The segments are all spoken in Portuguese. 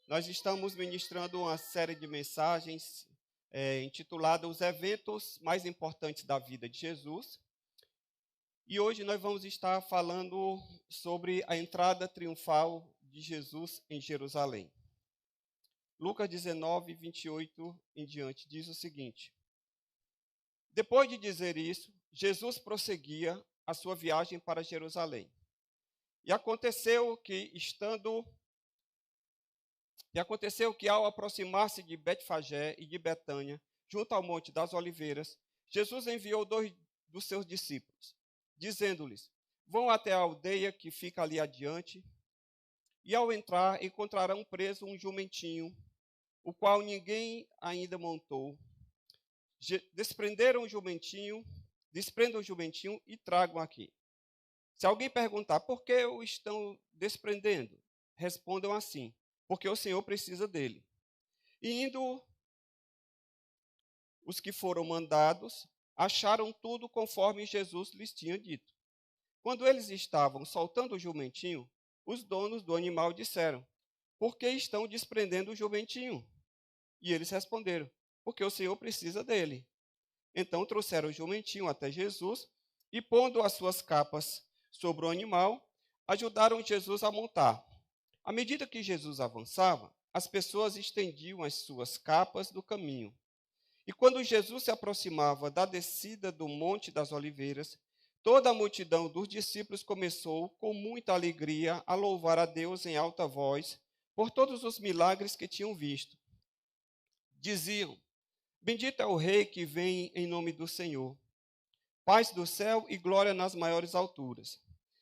Nós estamos ministrando uma série de mensagens intitulada Os Eventos Mais Importantes da Vida de Jesus. E hoje nós vamos estar falando sobre a entrada triunfal de Jesus em Jerusalém. Lucas 19, 28 em diante diz o seguinte: Depois de dizer isso, Jesus prosseguia a sua viagem para Jerusalém. E aconteceu que ao aproximar-se de Betfagé e de Betânia, junto ao Monte das Oliveiras, Jesus enviou 2 dos seus discípulos, dizendo-lhes: Vão até a aldeia que fica ali adiante, e ao entrar encontrarão preso um jumentinho, o qual ninguém ainda montou. Desprendam o jumentinho e tragam aqui. Se alguém perguntar por que o estão desprendendo, respondam assim: porque o Senhor precisa dele. E indo os que foram mandados, acharam tudo conforme Jesus lhes tinha dito. Quando eles estavam soltando o jumentinho, os donos do animal disseram: Por que estão desprendendo o jumentinho? E eles responderam: Porque o Senhor precisa dele. Então trouxeram o jumentinho até Jesus e, pondo as suas capas sobre o animal, ajudaram Jesus a montar. À medida que Jesus avançava, as pessoas estendiam as suas capas do caminho. E quando Jesus se aproximava da descida do Monte das Oliveiras, toda a multidão dos discípulos começou, com muita alegria, a louvar a Deus em alta voz por todos os milagres que tinham visto. Diziam: Bendito é o Rei que vem em nome do Senhor. Paz do céu e glória nas maiores alturas.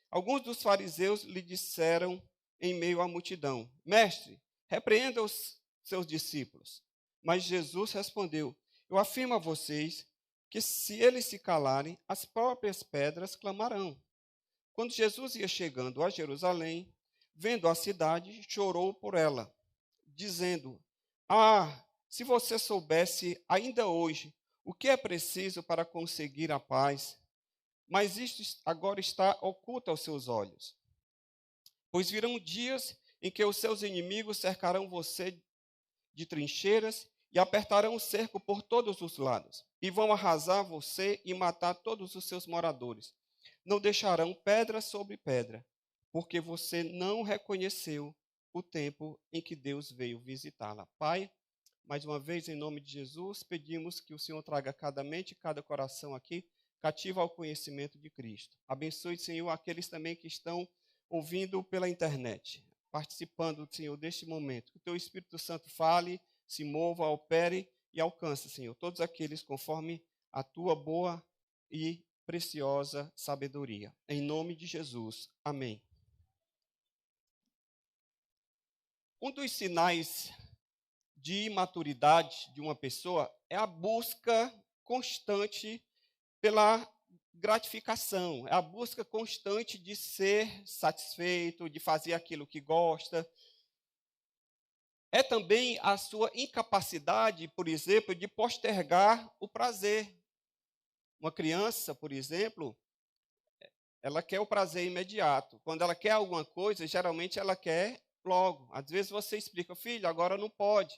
Alguns dos fariseus lhe disseram em meio à multidão: Mestre, repreenda os seus discípulos. Mas Jesus respondeu: Eu afirmo a vocês que se eles se calarem, as próprias pedras clamarão. Quando Jesus ia chegando a Jerusalém, vendo a cidade, chorou por ela, dizendo: Ah, se você soubesse ainda hoje o que é preciso para conseguir a paz, mas isto agora está oculto aos seus olhos. Pois virão dias em que os seus inimigos cercarão você de trincheiras e apertarão o cerco por todos os lados, e vão arrasar você e matar todos os seus moradores. Não deixarão pedra sobre pedra, porque você não reconheceu o tempo em que Deus veio visitá-la. Pai, mais uma vez, em nome de Jesus, pedimos que o Senhor traga cada mente e cada coração aqui cativa ao conhecimento de Cristo. Abençoe, Senhor, aqueles também que estão ouvindo pela internet, participando, Senhor, deste momento. Que o Teu Espírito Santo fale, se mova, opere e alcance, Senhor, todos aqueles conforme a Tua boa e preciosa sabedoria. Em nome de Jesus. Amém. Um dos sinais de imaturidade de uma pessoa é a busca constante pela gratificação, é a busca constante de ser satisfeito, de fazer aquilo que gosta. É também a sua incapacidade, por exemplo, de postergar o prazer. Uma criança, por exemplo, ela quer o prazer imediato. Quando ela quer alguma coisa, geralmente ela quer logo. Às vezes você explica: filho, agora não pode.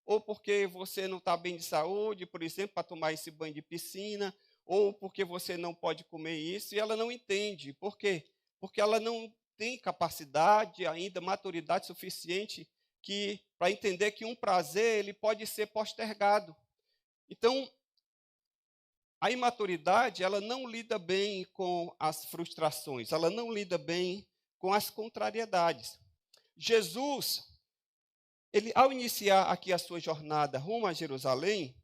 Ou porque você não está bem de saúde, por exemplo, para tomar esse banho de piscina, ou porque você não pode comer isso, e ela não entende. Por quê? Porque ela não tem capacidade ainda, maturidade suficiente para entender que um prazer ele pode ser postergado. Então, a imaturidade, ela não lida bem com as frustrações, ela não lida bem com as contrariedades. Jesus, ele, ao iniciar aqui a sua jornada rumo a Jerusalém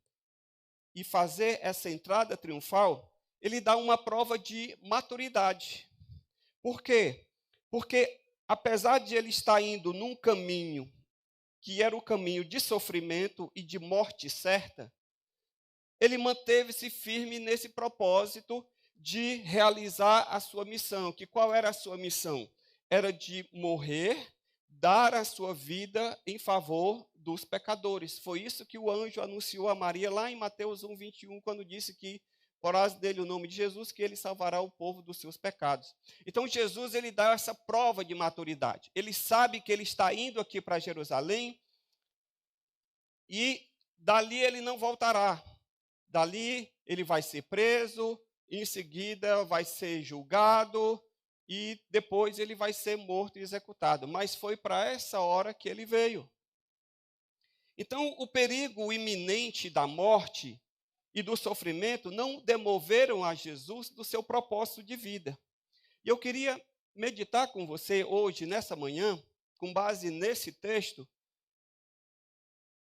e fazer essa entrada triunfal, ele dá uma prova de maturidade. Por quê? Porque, apesar de ele estar indo num caminho que era o caminho de sofrimento e de morte certa, ele manteve-se firme nesse propósito de realizar a sua missão. Que qual era a sua missão? Era de morrer, dar a sua vida em favor dos pecadores. Foi isso que o anjo anunciou a Maria lá em Mateus 1, 21, quando disse que porás dele o nome de Jesus, que ele salvará o povo dos seus pecados. Então Jesus, ele dá essa prova de maturidade. Ele sabe que ele está indo aqui para Jerusalém e dali ele não voltará. Dali ele vai ser preso, em seguida vai ser julgado e depois ele vai ser morto e executado. Mas foi para essa hora que ele veio. Então, o perigo iminente da morte e do sofrimento não demoveram a Jesus do seu propósito de vida. E eu queria meditar com você hoje, nessa manhã, com base nesse texto,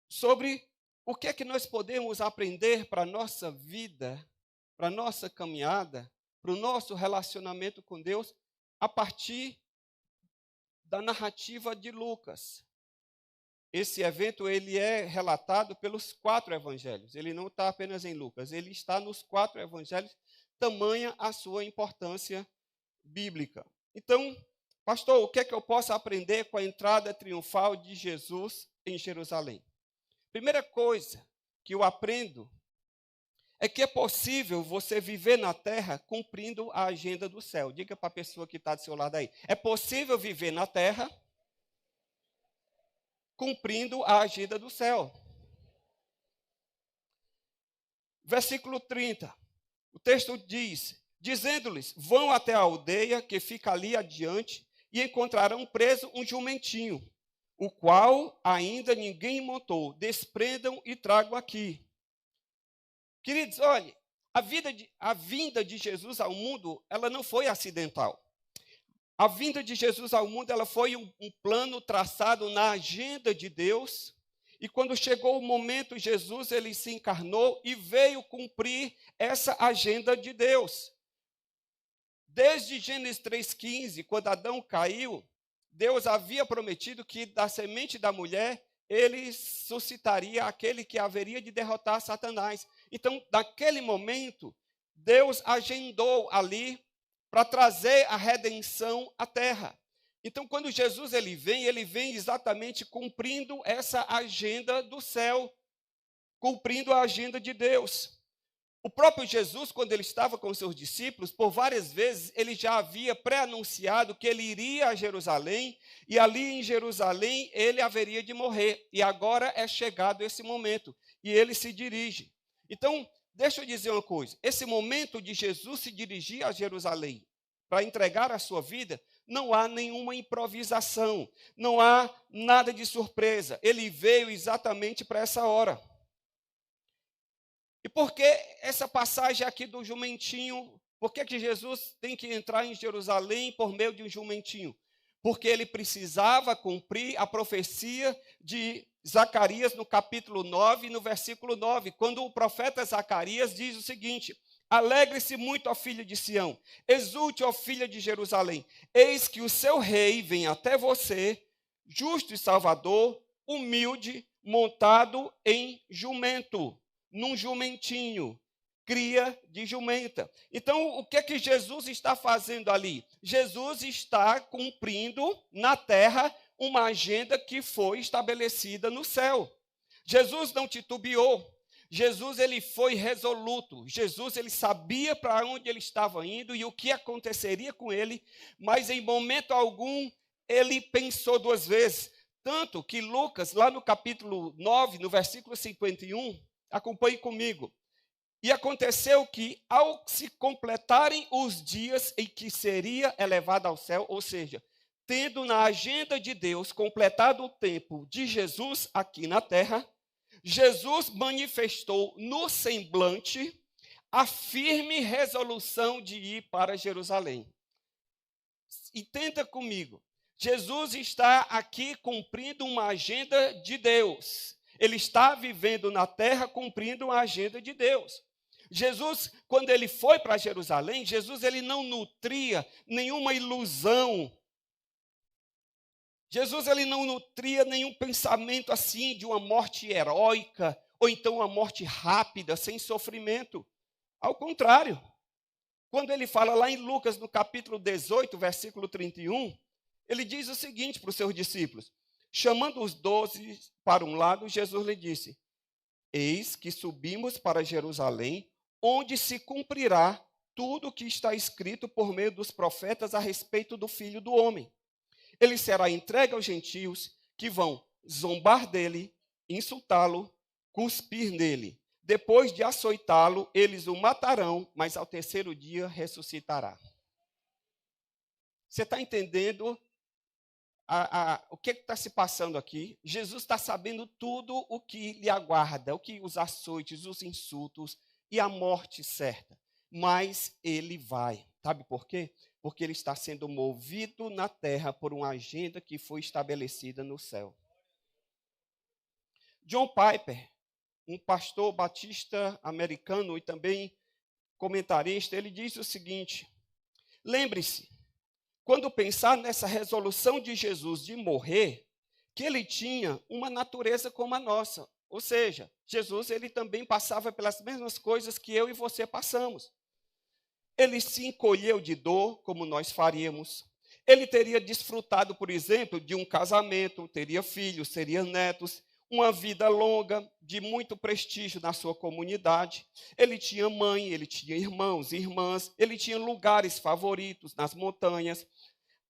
sobre o que é que nós podemos aprender para a nossa vida, para a nossa caminhada, para o nosso relacionamento com Deus, a partir da narrativa de Lucas. Esse evento ele é relatado pelos 4 evangelhos. Ele não está apenas em Lucas, ele está nos 4 evangelhos, tamanha a sua importância bíblica. Então, pastor, o que é que eu posso aprender com a entrada triunfal de Jesus em Jerusalém? Primeira coisa que eu aprendo é que é possível você viver na terra cumprindo a agenda do céu. Diga para a pessoa que está do seu lado aí. É possível viver na terra cumprindo a agenda do céu. Versículo 30. O texto diz: dizendo-lhes, vão até a aldeia que fica ali adiante e encontrarão preso um jumentinho, o qual ainda ninguém montou. Desprendam e tragam aqui. Queridos, olhe, a vinda de Jesus ao mundo, ela não foi acidental. A vinda de Jesus ao mundo, ela foi um plano traçado na agenda de Deus. E quando chegou o momento, Jesus ele se encarnou e veio cumprir essa agenda de Deus. Desde Gênesis 3,15, quando Adão caiu, Deus havia prometido que da semente da mulher ele suscitaria aquele que haveria de derrotar Satanás. Então, naquele momento, Deus agendou ali para trazer a redenção à terra. Então, quando Jesus ele vem exatamente cumprindo essa agenda do céu, cumprindo a agenda de Deus. O próprio Jesus, quando ele estava com os seus discípulos, por várias vezes ele já havia pré-anunciado que ele iria a Jerusalém, e ali em Jerusalém ele haveria de morrer. E agora é chegado esse momento, e ele se dirige. Então, deixa eu dizer uma coisa, esse momento de Jesus se dirigir a Jerusalém para entregar a sua vida, não há nenhuma improvisação, não há nada de surpresa. Ele veio exatamente para essa hora. E por que essa passagem aqui do jumentinho? Por que Jesus tem que entrar em Jerusalém por meio de um jumentinho? Porque ele precisava cumprir a profecia de Zacarias no capítulo 9, no versículo 9, quando o profeta Zacarias diz o seguinte: alegre-se muito, ó filha de Sião, exulte, ó filha de Jerusalém, eis que o seu rei vem até você, justo e salvador, humilde, montado em jumento, num jumentinho, cria de jumenta. Então, o que é que Jesus está fazendo ali? Jesus está cumprindo na terra uma agenda que foi estabelecida no céu. Jesus não titubeou. Jesus ele foi resoluto. Jesus ele sabia para onde ele estava indo e o que aconteceria com ele, mas em momento algum ele pensou 2 vezes. Tanto que Lucas, lá no capítulo 9, no versículo 51, acompanhe comigo. E aconteceu que, ao se completarem os dias em que seria elevado ao céu, ou seja, tendo na agenda de Deus completado o tempo de Jesus aqui na terra, Jesus manifestou no semblante a firme resolução de ir para Jerusalém. Entenda comigo, Jesus está aqui cumprindo uma agenda de Deus. Ele está vivendo na terra cumprindo a agenda de Deus. Jesus, quando ele foi para Jerusalém, Jesus ele não nutria nenhuma ilusão. Jesus ele não nutria nenhum pensamento assim de uma morte heróica ou então uma morte rápida, sem sofrimento. Ao contrário, quando ele fala lá em Lucas, no capítulo 18, versículo 31, ele diz o seguinte para os seus discípulos: chamando os 12 para um lado, Jesus lhe disse: eis que subimos para Jerusalém, onde se cumprirá tudo o que está escrito por meio dos profetas a respeito do Filho do Homem. Ele será entregue aos gentios, que vão zombar dele, insultá-lo, cuspir nele. Depois de açoitá-lo, eles o matarão, mas ao terceiro dia ressuscitará. Você está entendendo o que está se passando aqui? Jesus está sabendo tudo o que lhe aguarda, o que os açoites, os insultos e a morte certa. Mas ele vai. Sabe por quê? Porque ele está sendo movido na terra por uma agenda que foi estabelecida no céu. John Piper, um pastor batista americano e também comentarista, ele diz o seguinte: lembre-se, quando pensar nessa resolução de Jesus de morrer, que ele tinha uma natureza como a nossa. Ou seja, Jesus ele também passava pelas mesmas coisas que eu e você passamos. Ele se encolheu de dor, como nós faríamos. Ele teria desfrutado, por exemplo, de um casamento, teria filhos, teria netos, uma vida longa, de muito prestígio na sua comunidade. Ele tinha mãe, ele tinha irmãos e irmãs, ele tinha lugares favoritos nas montanhas.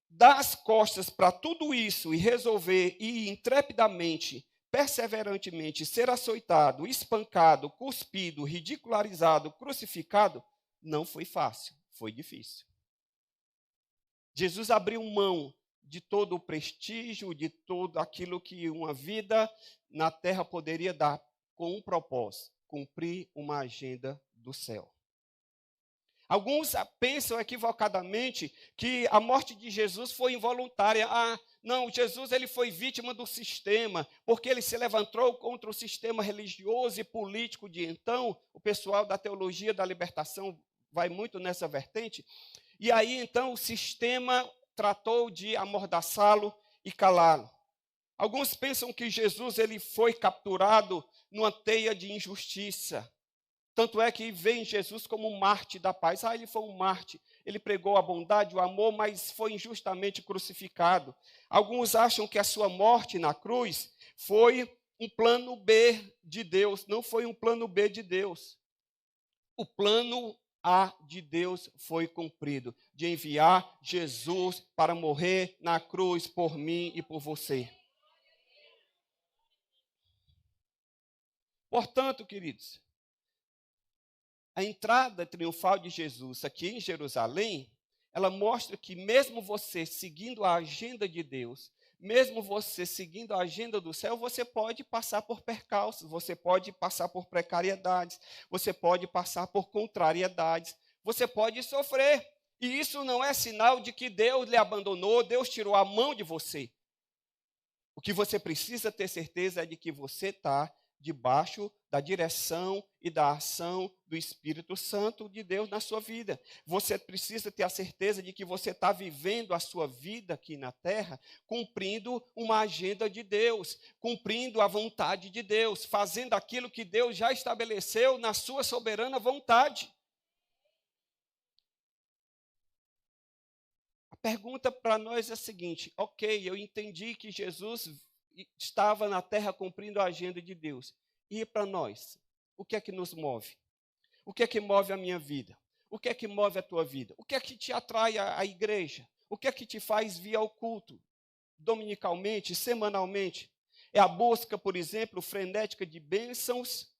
Dar as costas para tudo isso e resolver ir intrepidamente, perseverantemente, ser açoitado, espancado, cuspido, ridicularizado, crucificado, não foi fácil, foi difícil. Jesus abriu mão de todo o prestígio, de tudo aquilo que uma vida na terra poderia dar, com um propósito: cumprir uma agenda do céu. Alguns pensam equivocadamente que a morte de Jesus foi involuntária. Não, Jesus ele foi vítima do sistema, porque ele se levantou contra o sistema religioso e político de então. O pessoal da teologia da libertação vai muito nessa vertente. E aí, então, o sistema tratou de amordaçá-lo e calá-lo. Alguns pensam que Jesus ele foi capturado numa teia de injustiça. Tanto é que vem Jesus como um mártir da paz. Ele foi um mártir. Ele pregou a bondade, o amor, mas foi injustamente crucificado. Alguns acham que a sua morte na cruz foi um plano B de Deus. Não foi um plano B de Deus. O plano A de Deus foi cumprido, de enviar Jesus para morrer na cruz por mim e por você. Portanto, queridos, a entrada triunfal de Jesus aqui em Jerusalém, ela mostra que mesmo você seguindo a agenda de Deus, mesmo você seguindo a agenda do céu, você pode passar por percalços, você pode passar por precariedades, você pode passar por contrariedades, você pode sofrer. E isso não é sinal de que Deus lhe abandonou, Deus tirou a mão de você. O que você precisa ter certeza é de que você está debaixo da direção e da ação do Espírito Santo de Deus na sua vida. Você precisa ter a certeza de que você está vivendo a sua vida aqui na terra, cumprindo uma agenda de Deus, cumprindo a vontade de Deus, fazendo aquilo que Deus já estabeleceu na sua soberana vontade. A pergunta para nós é a seguinte: ok, eu entendi que Jesus estava na terra cumprindo a agenda de Deus. E para nós, o que é que nos move? O que é que move a minha vida? O que é que move a tua vida? O que é que te atrai à igreja? O que é que te faz vir ao culto? Dominicalmente, semanalmente? É a busca, por exemplo, frenética de bênçãos?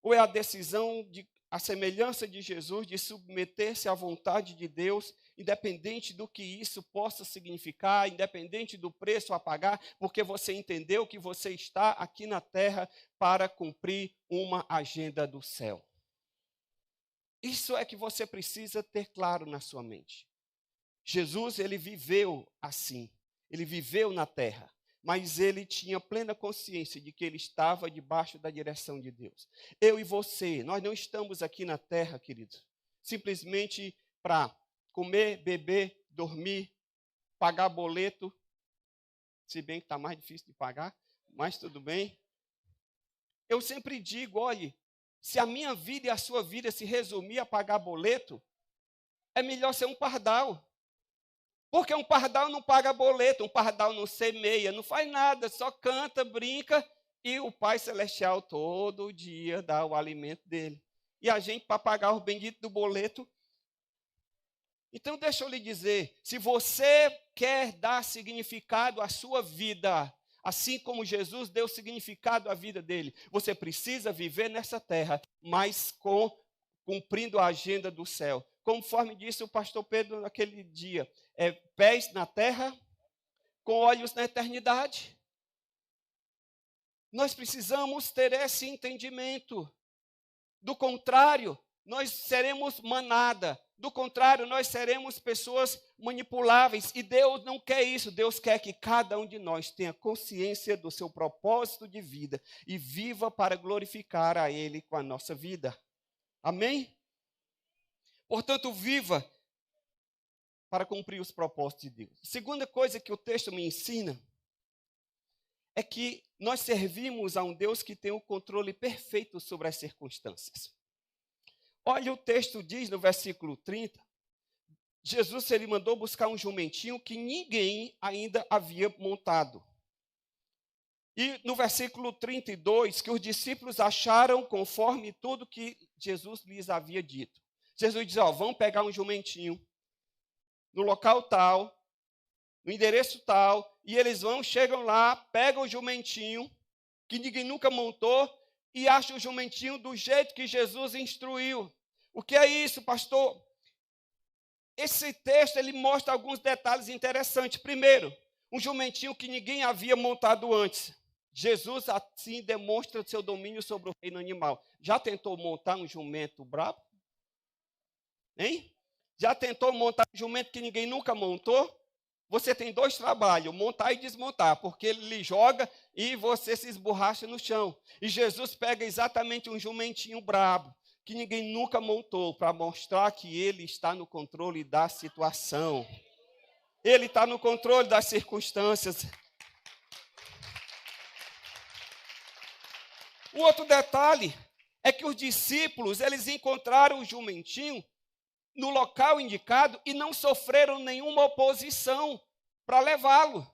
Ou é a decisão a semelhança de Jesus, de submeter-se à vontade de Deus, independente do que isso possa significar, independente do preço a pagar, porque você entendeu que você está aqui na terra para cumprir uma agenda do céu. Isso é que você precisa ter claro na sua mente. Jesus, ele viveu assim, ele viveu na terra, mas ele tinha plena consciência de que ele estava debaixo da direção de Deus. Eu e você, nós não estamos aqui na terra, queridos, simplesmente para comer, beber, dormir, pagar boleto, se bem que está mais difícil de pagar, mas tudo bem. Eu sempre digo, olhe, se a minha vida e a sua vida se resumir a pagar boleto, é melhor ser um pardal. Porque um pardal não paga boleto, um pardal não semeia, não faz nada, só canta, brinca, e o Pai Celestial todo dia dá o alimento dele. E a gente, para pagar o bendito do boleto. Então, deixa eu lhe dizer, se você quer dar significado à sua vida, Assim como Jesus deu significado à vida dele, você precisa viver nessa terra, mas cumprindo a agenda do céu. Conforme disse o pastor Pedro naquele dia, pés na terra, com olhos na eternidade. Nós precisamos ter esse entendimento. Do contrário, nós seremos manada. Do contrário, nós seremos pessoas manipuláveis. E Deus não quer isso. Deus quer que cada um de nós tenha consciência do seu propósito de vida e viva para glorificar a Ele com a nossa vida. Amém? Portanto, viva para cumprir os propósitos de Deus. A segunda coisa que o texto me ensina é que nós servimos a um Deus que tem o controle perfeito sobre as circunstâncias. Olha, o texto diz no versículo 30, Jesus ele mandou buscar um jumentinho que ninguém ainda havia montado. E no versículo 32, que os discípulos acharam conforme tudo que Jesus lhes havia dito. Jesus diz, vão pegar um jumentinho no local tal, no endereço tal, e eles chegam lá, pegam o jumentinho, que ninguém nunca montou, e acham o jumentinho do jeito que Jesus instruiu. O que é isso, pastor? Esse texto ele mostra alguns detalhes interessantes. Primeiro, um jumentinho que ninguém havia montado antes. Jesus assim demonstra seu domínio sobre o reino animal. Já tentou montar um jumento brabo? Hein? Já tentou montar um jumento que ninguém nunca montou? Você tem dois trabalhos, montar e desmontar, porque ele lhe joga e você se esborracha no chão. E Jesus pega exatamente um jumentinho brabo, que ninguém nunca montou, para mostrar que ele está no controle da situação. Ele está no controle das circunstâncias. O outro detalhe é que os discípulos, eles encontraram o jumentinho no local indicado e não sofreram nenhuma oposição para levá-lo.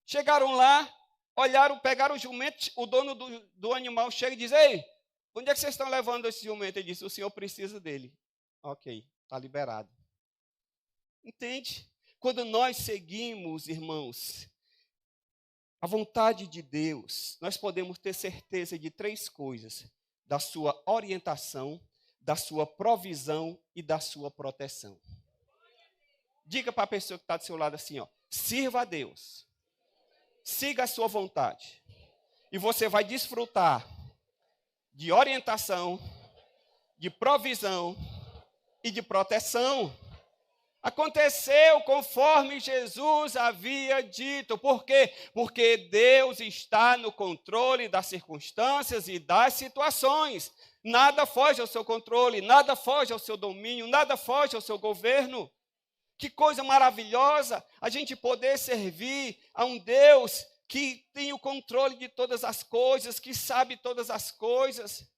Chegaram lá, olharam, pegaram o jumento, o dono do animal chega e diz, ei, onde é que vocês estão levando esse jumento? Ele disse, o senhor precisa dele. Ok, está liberado. Entende? Quando nós seguimos, irmãos, a vontade de Deus, nós podemos ter certeza de três coisas: da sua orientação, da sua provisão e da sua proteção. Diga para a pessoa que está do seu lado assim, sirva a Deus, siga a sua vontade, e você vai desfrutar de orientação, de provisão e de proteção. Aconteceu conforme Jesus havia dito. Por quê? Porque Deus está no controle das circunstâncias e das situações. Nada foge ao seu controle, nada foge ao seu domínio, nada foge ao seu governo. Que coisa maravilhosa a gente poder servir a um Deus que tem o controle de todas as coisas, que sabe todas as coisas.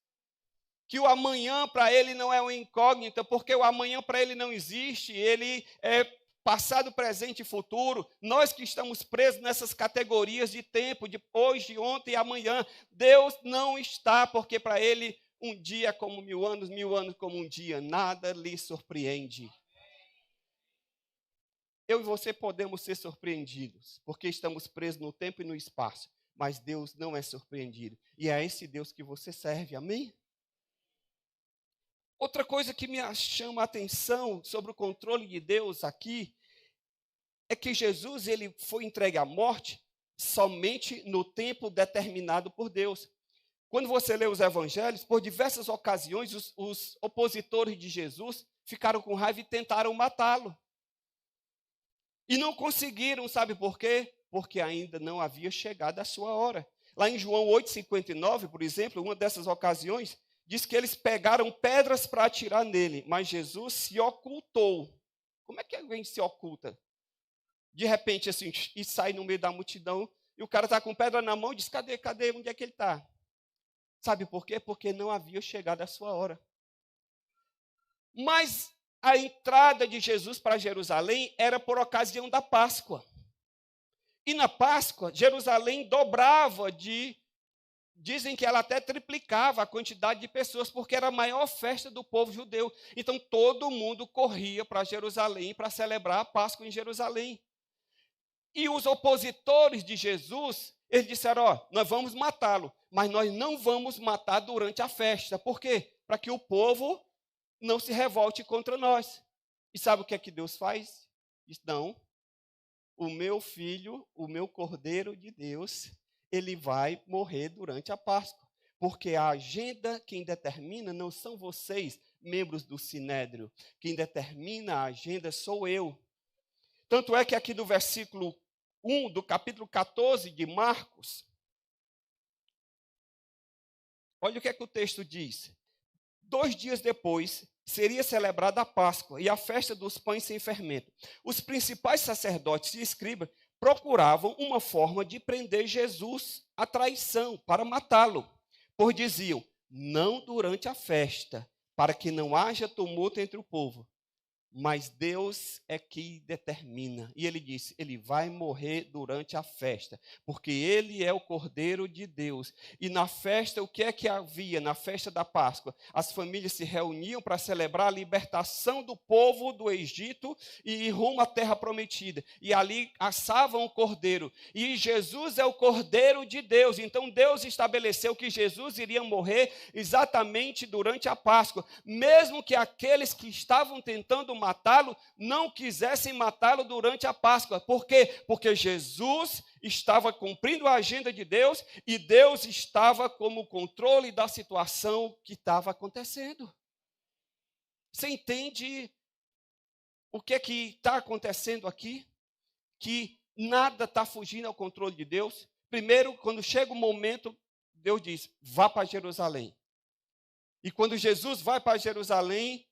Que o amanhã para ele não é uma incógnita, porque o amanhã para ele não existe, ele é passado, presente e futuro. Nós que estamos presos nessas categorias de tempo, de hoje, ontem e amanhã, Deus não está, porque para ele um dia é como 1000 anos como um dia, nada lhe surpreende. Eu e você podemos ser surpreendidos, porque estamos presos no tempo e no espaço, mas Deus não é surpreendido, e é a esse Deus que você serve, amém? Outra coisa que me chama a atenção sobre o controle de Deus aqui é que Jesus ele foi entregue à morte somente no tempo determinado por Deus. Quando você lê os evangelhos, por diversas ocasiões, os opositores de Jesus ficaram com raiva e tentaram matá-lo. E não conseguiram, sabe por quê? Porque ainda não havia chegado a sua hora. Lá em João 8,59, por exemplo, uma dessas ocasiões, diz que eles pegaram pedras para atirar nele, mas Jesus se ocultou. Como é que alguém se oculta? De repente, assim, e sai no meio da multidão, e o cara está com pedra na mão e diz, cadê, onde é que ele está? Sabe por quê? Porque não havia chegado a sua hora. Mas a entrada de Jesus para Jerusalém era por ocasião da Páscoa. E na Páscoa, Jerusalém dobrava Dizem que ela até triplicava a quantidade de pessoas, porque era a maior festa do povo judeu. Então, todo mundo corria para Jerusalém para celebrar a Páscoa em Jerusalém. E os opositores de Jesus, eles disseram, nós vamos matá-lo, mas nós não vamos matar durante a festa. Por quê? Para que o povo não se revolte contra nós. E sabe o que é que Deus faz? Diz, não, o meu filho, o meu Cordeiro de Deus, ele vai morrer durante a Páscoa. Porque a agenda, quem determina não são vocês, membros do Sinédrio. Quem determina a agenda sou eu. Tanto é que aqui no versículo 1 do capítulo 14 de Marcos, olha o que é que o texto diz. 2 dias depois, seria celebrada a Páscoa e a festa dos pães sem fermento. Os principais sacerdotes e escribas procuravam uma forma de prender Jesus à traição, para matá-lo. Pois diziam, não durante a festa, para que não haja tumulto entre o povo. Mas Deus é que determina. E ele disse, ele vai morrer durante a festa, porque ele é o Cordeiro de Deus. E na festa, o que é que havia na festa da Páscoa? As famílias se reuniam para celebrar a libertação do povo do Egito e rumo à terra prometida. E ali assavam o Cordeiro. E Jesus é o Cordeiro de Deus. Então Deus estabeleceu que Jesus iria morrer exatamente durante a Páscoa. Mesmo que aqueles que estavam tentando matá-lo, não quisessem matá-lo durante a Páscoa. Por quê? Porque Jesus estava cumprindo a agenda de Deus e Deus estava como controle da situação que estava acontecendo. Você entende o que é que está acontecendo aqui? Que nada está fugindo ao controle de Deus. Primeiro, quando chega o momento, Deus diz, vá para Jerusalém. E quando Jesus vai para Jerusalém,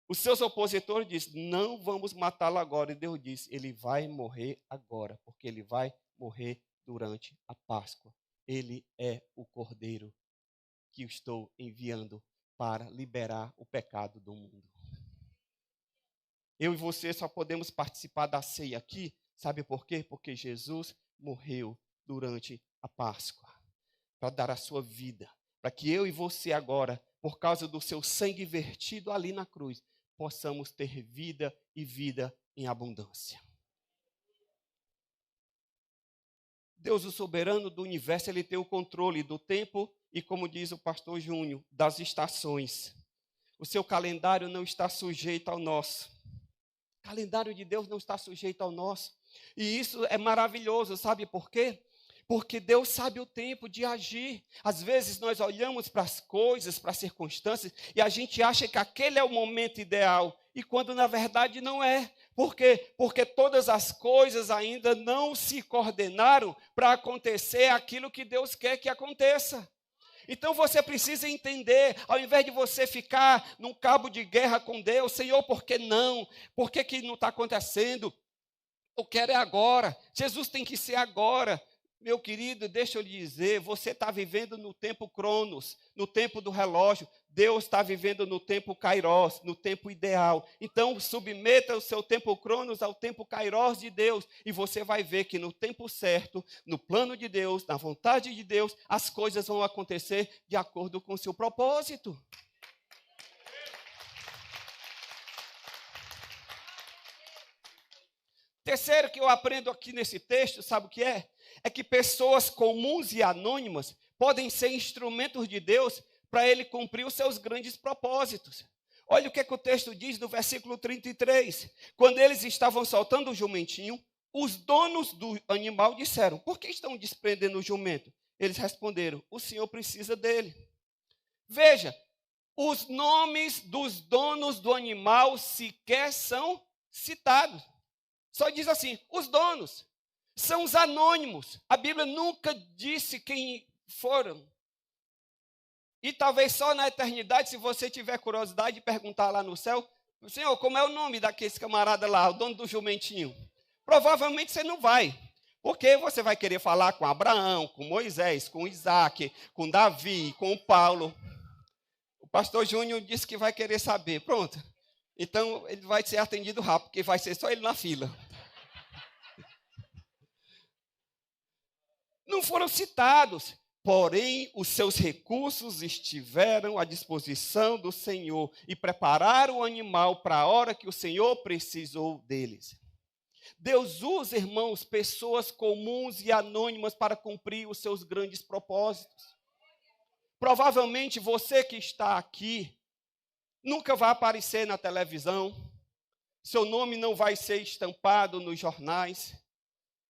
os seus opositores dizem, não vamos matá-lo agora. E Deus diz, ele vai morrer agora, porque ele vai morrer durante a Páscoa. Ele é o Cordeiro que eu estou enviando para liberar o pecado do mundo. Eu e você só podemos participar da ceia aqui, sabe por quê? Porque Jesus morreu durante a Páscoa, para dar a sua vida, para que eu e você agora, por causa do seu sangue vertido ali na cruz, possamos ter vida e vida em abundância. Deus, o soberano do universo, ele tem o controle do tempo e, como diz o pastor Júnior, das estações. O seu calendário não está sujeito ao nosso. O calendário de Deus não está sujeito ao nosso. E isso é maravilhoso, sabe por quê? Porque Deus sabe o tempo de agir. Às vezes nós olhamos para as coisas, para as circunstâncias, e a gente acha que aquele é o momento ideal. E quando na verdade não é. Por quê? Porque todas as coisas ainda não se coordenaram para acontecer aquilo que Deus quer que aconteça. Então você precisa entender, ao invés de você ficar num cabo de guerra com Deus, Senhor, por que não? Por que não está acontecendo? Eu quero é agora. Jesus tem que ser agora. Meu querido, deixa eu lhe dizer, você está vivendo no tempo Cronos, no tempo do relógio. Deus está vivendo no tempo Kairos, no tempo ideal. Então, submeta o seu tempo Cronos ao tempo Kairos de Deus. E você vai ver que no tempo certo, no plano de Deus, na vontade de Deus, as coisas vão acontecer de acordo com o seu propósito. Terceiro que eu aprendo aqui nesse texto, sabe o que é? É que pessoas comuns e anônimas podem ser instrumentos de Deus para ele cumprir os seus grandes propósitos. Olha o que é que o texto diz no versículo 33. Quando eles estavam soltando o jumentinho, os donos do animal disseram, por que estão desprendendo o jumento? Eles responderam, o Senhor precisa dele. Veja, os nomes dos donos do animal sequer são citados. Só diz assim, os donos. São os anônimos. A Bíblia nunca disse quem foram. E talvez só na eternidade, se você tiver curiosidade de perguntar lá no céu, Senhor, como é o nome daquele camarada lá, o dono do jumentinho? Provavelmente você não vai. Porque você vai querer falar com Abraão, com Moisés, com Isaac, com Davi, com Paulo. O pastor Júnior disse que vai querer saber. Pronto. Então, ele vai ser atendido rápido, porque vai ser só ele na fila. Não foram citados, porém, os seus recursos estiveram à disposição do Senhor e prepararam o animal para a hora que o Senhor precisou deles. Deus usa, irmãos, pessoas comuns e anônimas para cumprir os seus grandes propósitos. Provavelmente você que está aqui nunca vai aparecer na televisão, seu nome não vai ser estampado nos jornais.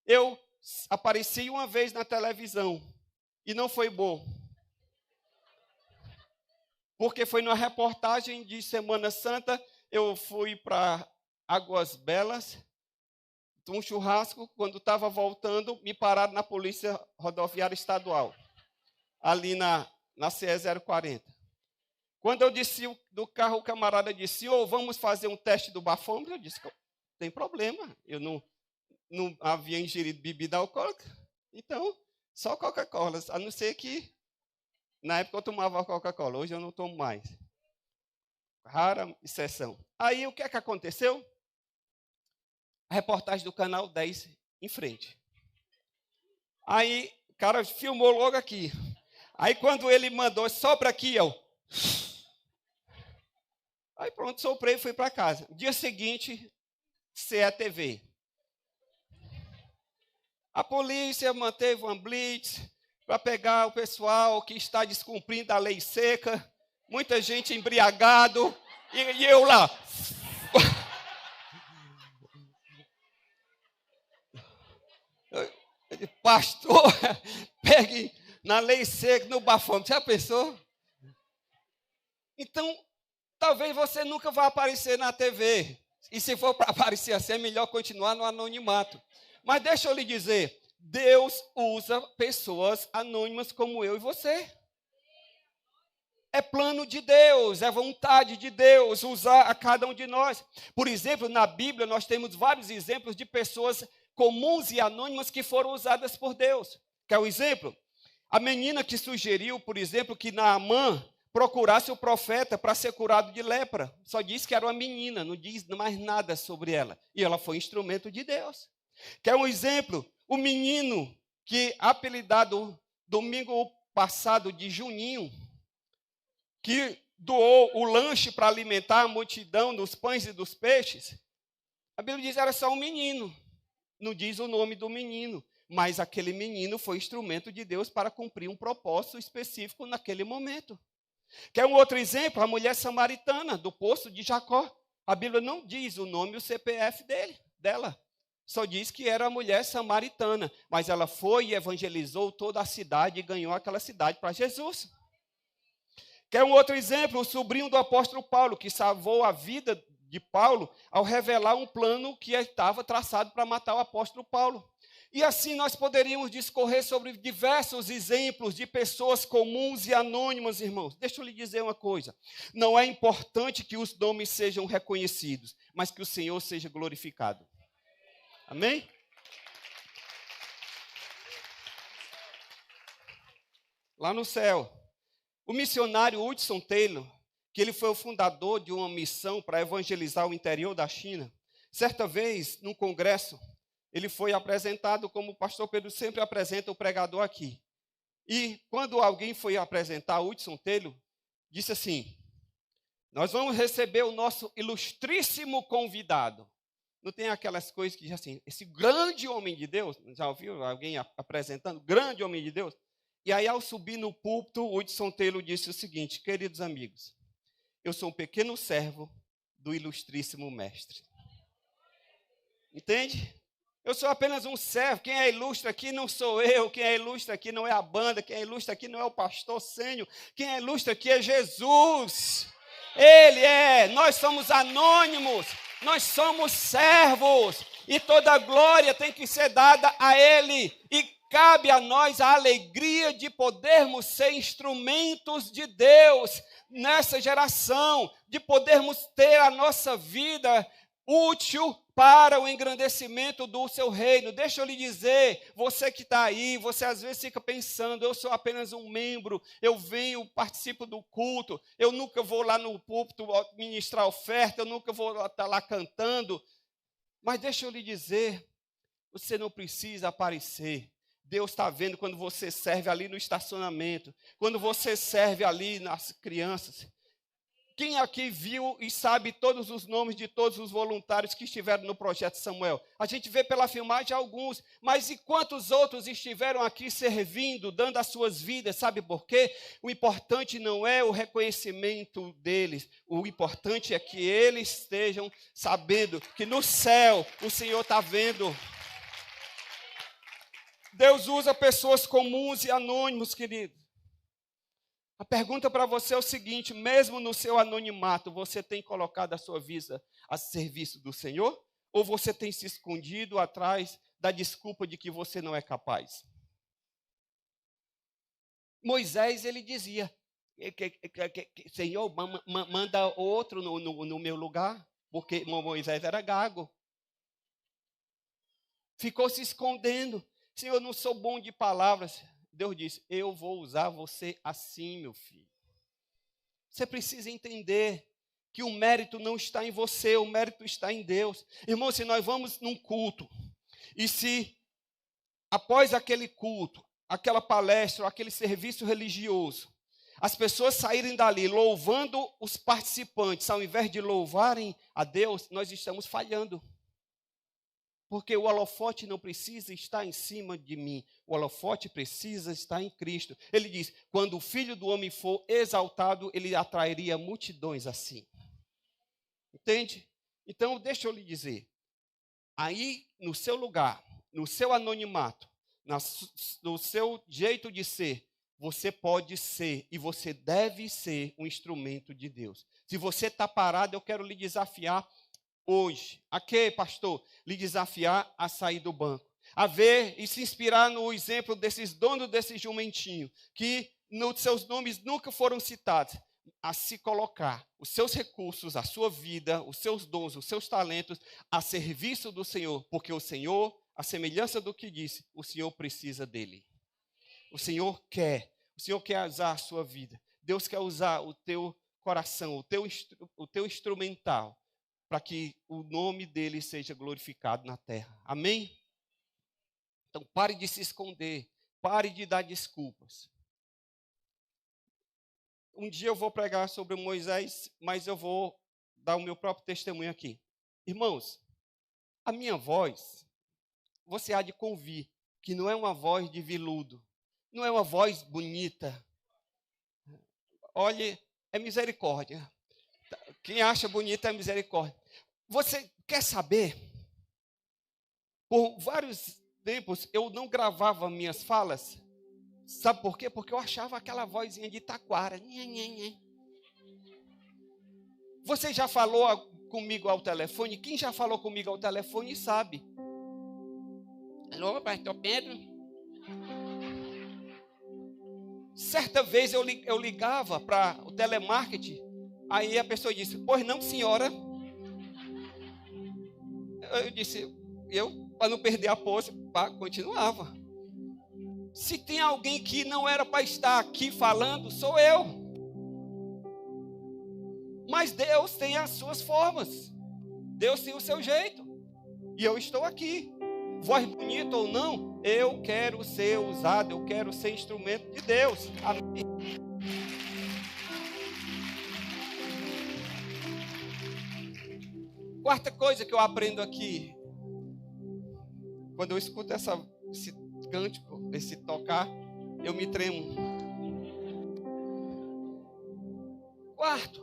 Eu apareci uma vez na televisão e não foi bom. Porque foi numa reportagem de Semana Santa, eu fui para Águas Belas, um churrasco, quando estava voltando, me pararam na Polícia Rodoviária Estadual, ali na CE 040. Quando eu desci do carro, o camarada disse, vamos fazer um teste do bafômetro? Eu disse, tem problema, eu não havia ingerido bebida alcoólica, então, só Coca-Cola, a não ser que, na época eu tomava Coca-Cola, hoje eu não tomo mais. Rara exceção. Aí, o que é que aconteceu? A reportagem do Canal 10 em frente. Aí, o cara filmou logo aqui. Aí, quando ele mandou, sopra aqui, aí pronto, soprei e fui para casa. Dia seguinte, CETV. A polícia manteve uma blitz para pegar o pessoal que está descumprindo a lei seca, muita gente embriagado, e eu lá. Pastor, pegue na lei seca, no bafômetro. Já pensou? Então, talvez você nunca vá aparecer na TV. E se for para aparecer assim, é melhor continuar no anonimato. Mas deixa eu lhe dizer, Deus usa pessoas anônimas como eu e você. É plano de Deus, é vontade de Deus usar a cada um de nós. Por exemplo, na Bíblia nós temos vários exemplos de pessoas comuns e anônimas que foram usadas por Deus. Quer um exemplo? A menina que sugeriu, por exemplo, que Naamã procurasse o profeta para ser curado de lepra. Só diz que era uma menina, não diz mais nada sobre ela. E ela foi instrumento de Deus. Quer um exemplo? O menino que, apelidado domingo passado de Juninho, que doou o lanche para alimentar a multidão dos pães e dos peixes. A Bíblia diz que era só um menino. Não diz o nome do menino. Mas aquele menino foi instrumento de Deus para cumprir um propósito específico naquele momento. Quer um outro exemplo? A mulher samaritana do poço de Jacó. A Bíblia não diz o nome e o CPF dela. Só diz que era a mulher samaritana. Mas ela foi e evangelizou toda a cidade e ganhou aquela cidade para Jesus. Quer um outro exemplo? O sobrinho do apóstolo Paulo, que salvou a vida de Paulo ao revelar um plano que estava traçado para matar o apóstolo Paulo. E assim nós poderíamos discorrer sobre diversos exemplos de pessoas comuns e anônimas, irmãos. Deixa eu lhe dizer uma coisa. Não é importante que os nomes sejam reconhecidos, mas que o Senhor seja glorificado. Amém? Lá no céu, o missionário Hudson Taylor, que ele foi o fundador de uma missão para evangelizar o interior da China, certa vez, num congresso, ele foi apresentado como o pastor Pedro sempre apresenta o pregador aqui. E quando alguém foi apresentar Hudson Taylor, disse assim, nós vamos receber o nosso ilustríssimo convidado. Não tem aquelas coisas que dizem assim, esse grande homem de Deus, já ouviu alguém apresentando, grande homem de Deus? E aí, ao subir no púlpito, Hudson Taylor disse o seguinte, queridos amigos, eu sou um pequeno servo do ilustríssimo mestre. Entende? Eu sou apenas um servo, quem é ilustre aqui não sou eu, quem é ilustre aqui não é a banda, quem é ilustre aqui não é o pastor Sênio, quem é ilustre aqui é Jesus. Ele é, nós somos anônimos, nós somos servos, e toda a glória tem que ser dada a Ele, e cabe a nós a alegria de podermos ser instrumentos de Deus nessa geração, de podermos ter a nossa vida útil para o engrandecimento do seu reino. Deixa eu lhe dizer, você que está aí, você às vezes fica pensando, eu sou apenas um membro, eu venho, participo do culto, eu nunca vou lá no púlpito ministrar oferta, eu nunca vou estar lá cantando. Mas deixa eu lhe dizer, você não precisa aparecer. Deus está vendo quando você serve ali no estacionamento, quando você serve ali nas crianças. Quem aqui viu e sabe todos os nomes de todos os voluntários que estiveram no Projeto Samuel? A gente vê pela filmagem alguns, mas e quantos outros estiveram aqui servindo, dando as suas vidas? Sabe por quê? O importante não é o reconhecimento deles, o importante é que eles estejam sabendo que no céu o Senhor está vendo. Deus usa pessoas comuns e anônimos, querido. A pergunta para você é o seguinte: mesmo no seu anonimato, você tem colocado a sua vida a serviço do Senhor? Ou você tem se escondido atrás da desculpa de que você não é capaz? Moisés, ele dizia, Senhor, manda outro no meu lugar, porque Moisés era gago. Ficou se escondendo. Senhor, eu não sou bom de palavras. Deus disse, eu vou usar você assim, meu filho. Você precisa entender que o mérito não está em você, o mérito está em Deus. Irmão, se nós vamos num culto, e se após aquele culto, aquela palestra, aquele serviço religioso, as pessoas saírem dali louvando os participantes, ao invés de louvarem a Deus, nós estamos falhando. Porque o holofote não precisa estar em cima de mim. O holofote precisa estar em Cristo. Ele diz, quando o Filho do Homem for exaltado, ele atrairia multidões assim. Entende? Então, deixa eu lhe dizer. Aí, no seu lugar, no seu anonimato, no seu jeito de ser, você pode ser e você deve ser um instrumento de Deus. Se você está parado, eu quero lhe desafiar hoje, a quê, pastor? Lhe desafiar a sair do banco, a ver e se inspirar no exemplo desses donos desse jumentinho, que nos seus nomes nunca foram citados, a se colocar os seus recursos, a sua vida, os seus dons, os seus talentos a serviço do Senhor, porque o Senhor, a semelhança do que disse, o Senhor precisa dele. O Senhor quer usar a sua vida. Deus quer usar o teu coração, o teu instrumental, para que o nome dele seja glorificado na terra. Amém? Então, pare de se esconder. Pare de dar desculpas. Um dia eu vou pregar sobre Moisés, mas eu vou dar o meu próprio testemunho aqui. Irmãos, a minha voz, você há de convir, que não é uma voz de veludo. Não é uma voz bonita. Olhe, é misericórdia. Quem acha bonita é misericórdia. Você quer saber? Por vários tempos eu não gravava minhas falas. Sabe por quê? Porque eu achava aquela vozinha de taquara. Você já falou comigo ao telefone? Quem já falou comigo ao telefone sabe. Alô, pastor Pedro? Certa vez eu ligava para o telemarketing. Aí a pessoa disse, pois não, senhora. Eu disse, para não perder a pose, continuava. Se tem alguém que não era para estar aqui falando, sou eu. Mas Deus tem as suas formas. Deus tem o seu jeito. E eu estou aqui. Voz bonita ou não, eu quero ser usado, eu quero ser instrumento de Deus. Amém. Quarta coisa que eu aprendo aqui, quando eu escuto esse cântico, esse tocar, eu me tremo. Quarto,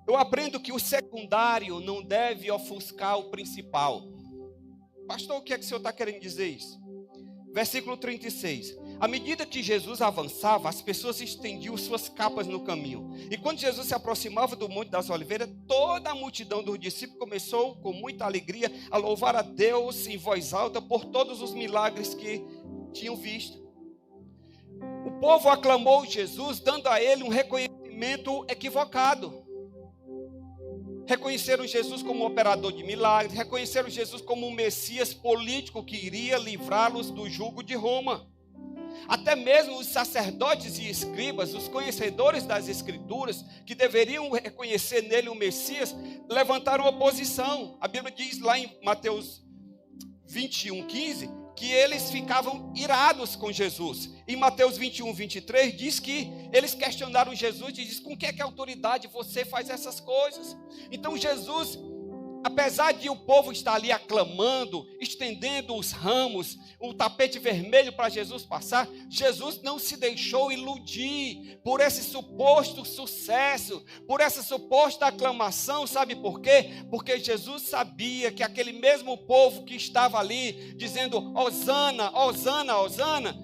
eu aprendo que o secundário não deve ofuscar o principal. Pastor, o que é que o senhor está querendo dizer isso? Versículo 36. À medida que Jesus avançava, as pessoas estendiam suas capas no caminho. E quando Jesus se aproximava do Monte das Oliveiras, toda a multidão dos discípulos começou com muita alegria a louvar a Deus em voz alta por todos os milagres que tinham visto. O povo aclamou Jesus, dando a ele um reconhecimento equivocado. Reconheceram Jesus como um operador de milagres, reconheceram Jesus como um Messias político que iria livrá-los do jugo de Roma. Até mesmo os sacerdotes e escribas, os conhecedores das Escrituras, que deveriam reconhecer nele o Messias, levantaram oposição. A Bíblia diz lá em Mateus 21:15, que eles ficavam irados com Jesus. Em Mateus 21, 23, diz que eles questionaram Jesus e diz: com que autoridade você faz essas coisas? Então Jesus, apesar de o povo estar ali aclamando, estendendo os ramos, o tapete vermelho para Jesus passar, Jesus não se deixou iludir por esse suposto sucesso, por essa suposta aclamação. Sabe por quê? Porque Jesus sabia que aquele mesmo povo que estava ali dizendo Hosana, Hosana, Hosana,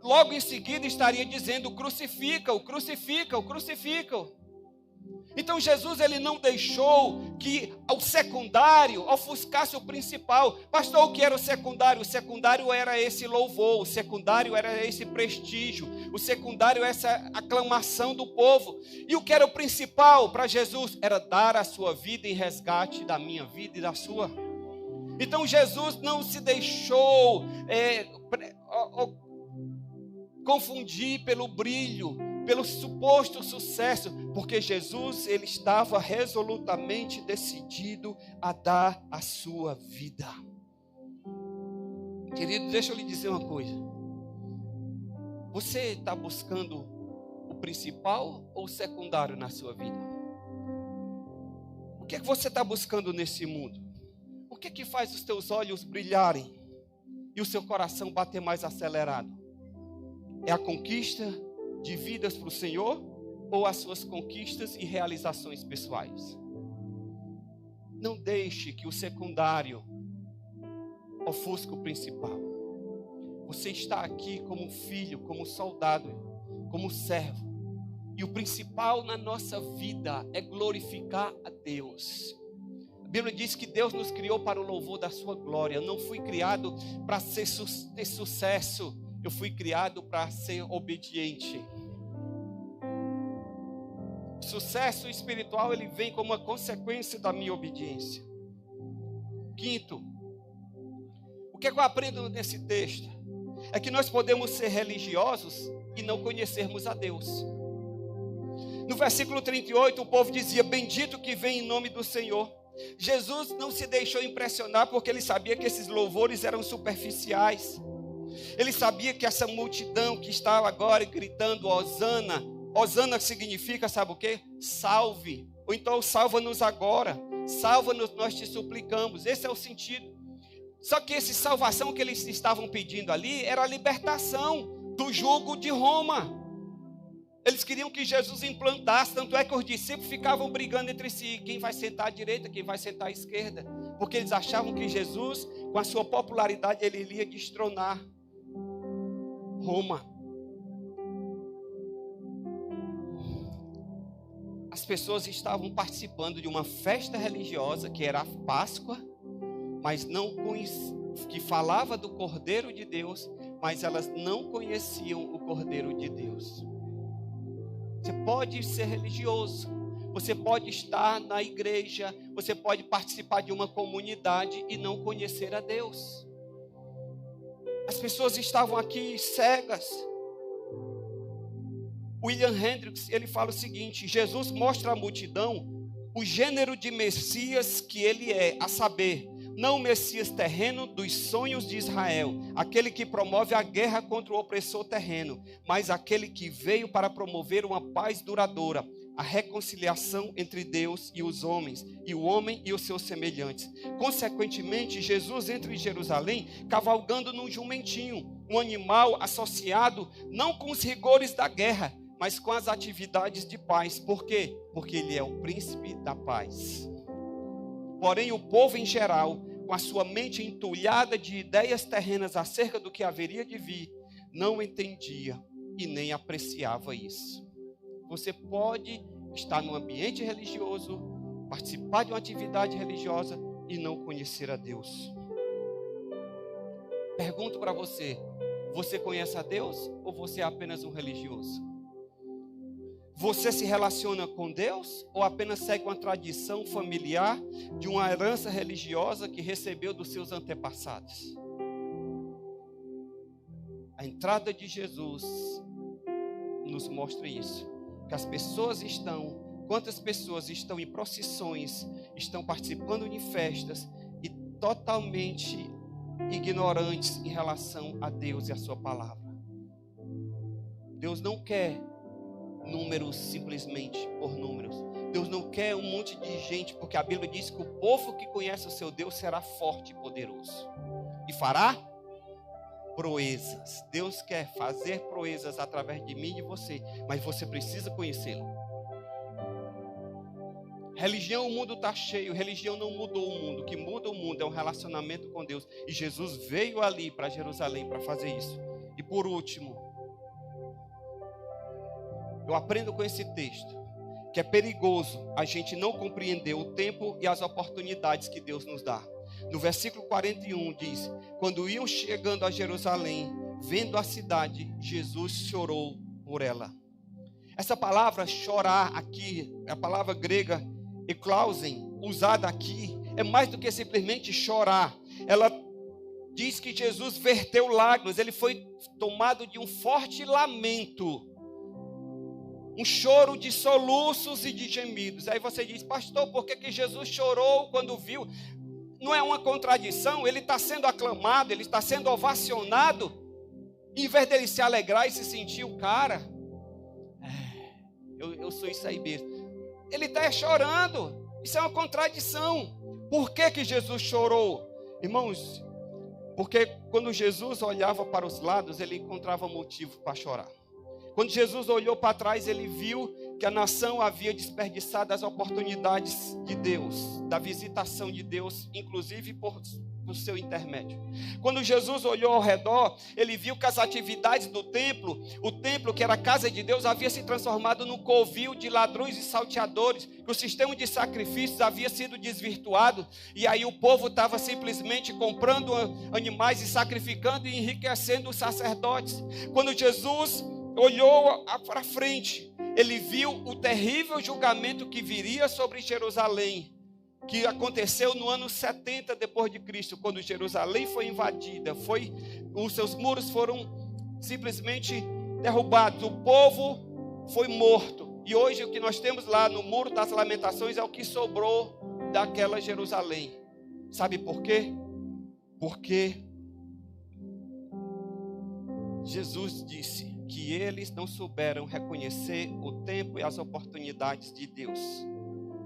logo em seguida estaria dizendo: crucifica-o, crucifica-o, crucifica-o. Então Jesus, ele não deixou que o secundário ofuscasse o principal. Pastor, o que era o secundário? O secundário era esse louvor, o secundário era esse prestígio, o secundário era essa aclamação do povo. E o que era o principal para Jesus? Era dar a sua vida em resgate da minha vida e da sua. Então Jesus não se deixou confundir pelo brilho, pelo suposto sucesso, porque Jesus, ele estava resolutamente decidido a dar a sua vida. Querido, deixa eu lhe dizer uma coisa. Você está buscando o principal ou o secundário na sua vida? O que é que você está buscando nesse mundo? O que é que faz os teus olhos brilharem e o seu coração bater mais acelerado? É a conquista de vidas para o Senhor ou as suas conquistas e realizações pessoais? Não deixe que o secundário ofusque o principal. Você está aqui como filho, como soldado, como servo. E o principal na nossa vida é glorificar a Deus. A Bíblia diz que Deus nos criou para o louvor da sua glória. Eu não fui criado para ter sucesso. Eu fui criado para ser obediente. O sucesso espiritual, ele vem como uma consequência da minha obediência. Quinto, o que eu aprendo nesse texto? É que nós podemos ser religiosos e não conhecermos a Deus. No versículo 38, o povo dizia: bendito que vem em nome do Senhor. Jesus não se deixou impressionar porque ele sabia que esses louvores eram superficiais. Ele sabia que essa multidão que estava agora gritando Hosana, Hosana significa, sabe o quê? Salve, ou então salva-nos agora, salva-nos, nós te suplicamos. Esse é o sentido. Só que essa salvação que eles estavam pedindo ali era a libertação do jugo de Roma. Eles queriam que Jesus implantasse, tanto é que os discípulos ficavam brigando entre si, quem vai sentar à direita, quem vai sentar à esquerda, porque eles achavam que Jesus, com a sua popularidade, ele iria destronar Roma. As pessoas estavam participando de uma festa religiosa que era a Páscoa, mas que falava do Cordeiro de Deus, mas elas não conheciam o Cordeiro de Deus. Você pode ser religioso, você pode estar na igreja, você pode participar de uma comunidade e não conhecer a Deus. As pessoas estavam aqui cegas. William Hendricks, ele fala o seguinte: Jesus mostra à multidão o gênero de Messias que ele é, a saber, não o Messias terreno dos sonhos de Israel, aquele que promove a guerra contra o opressor terreno, mas aquele que veio para promover uma paz duradoura, a reconciliação entre Deus e os homens, e o homem e os seus semelhantes. Consequentemente, Jesus entra em Jerusalém cavalgando num jumentinho, um animal associado não com os rigores da guerra, mas com as atividades de paz. Por quê? Porque ele é o príncipe da paz. Porém, o povo em geral, com a sua mente entulhada de ideias terrenas acerca do que haveria de vir, não entendia e nem apreciava isso. Você pode estar num ambiente religioso, participar de uma atividade religiosa e não conhecer a Deus. Pergunto para você: você conhece a Deus ou você é apenas um religioso? Você se relaciona com Deus ou apenas segue uma tradição familiar de uma herança religiosa que recebeu dos seus antepassados? A entrada de Jesus nos mostra isso. Que as pessoas quantas pessoas estão em procissões, estão participando de festas e totalmente ignorantes em relação a Deus e a sua palavra. Deus não quer números simplesmente por números. Deus não quer um monte de gente, porque a Bíblia diz que o povo que conhece o seu Deus será forte e poderoso e fará proezas. Deus quer fazer proezas através de mim e de você, mas você precisa conhecê-lo. Religião, o mundo está cheio. Religião não mudou o mundo. O que muda o mundo é um relacionamento com Deus. E Jesus veio ali para Jerusalém para fazer isso. E por último, eu aprendo com esse texto que é perigoso a gente não compreender o tempo e as oportunidades que Deus nos dá. No versículo 41 diz: quando iam chegando a Jerusalém, vendo a cidade, Jesus chorou por ela. Essa palavra chorar aqui, a palavra grega eklausen, usada aqui, é mais do que simplesmente chorar. Ela diz que Jesus verteu lágrimas, ele foi tomado de um forte lamento, um choro de soluços e de gemidos. Aí você diz: pastor, por que Jesus chorou quando viu? Não é uma contradição? Ele está sendo aclamado, ele está sendo ovacionado, em vez dele se alegrar e se sentir o cara, eu sou isso aí mesmo, ele está chorando. Isso é uma contradição. Por que Jesus chorou? Irmãos, porque quando Jesus olhava para os lados, ele encontrava motivo para chorar. Quando Jesus olhou para trás, ele viu que a nação havia desperdiçado as oportunidades de Deus, da visitação de Deus, inclusive por seu intermédio. Quando Jesus olhou ao redor, ele viu que as atividades do templo, o templo que era a casa de Deus, havia se transformado num covil de ladrões e salteadores, que o sistema de sacrifícios havia sido desvirtuado, e aí o povo estava simplesmente comprando animais e sacrificando e enriquecendo os sacerdotes. Quando Jesus olhou para frente, ele viu o terrível julgamento que viria sobre Jerusalém, que aconteceu no ano 70 depois de Cristo, quando Jerusalém foi invadida, os seus muros foram simplesmente derrubados, o povo foi morto. E hoje o que nós temos lá no Muro das Lamentações é o que sobrou daquela Jerusalém. Sabe por quê? Porque Jesus disse que eles não souberam reconhecer o tempo e as oportunidades de Deus.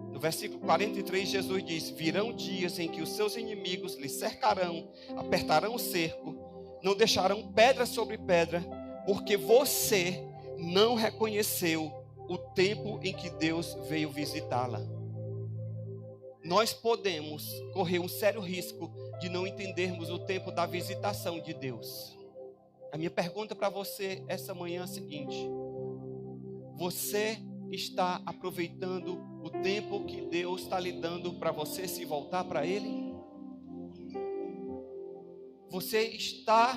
No versículo 43, Jesus diz: virão dias em que os seus inimigos lhe cercarão, apertarão o cerco, não deixarão pedra sobre pedra, porque você não reconheceu o tempo em que Deus veio visitá-la. Nós podemos correr um sério risco de não entendermos o tempo da visitação de Deus. A minha pergunta para você essa manhã é a seguinte: você está aproveitando o tempo que Deus está lhe dando para você se voltar para Ele? Você está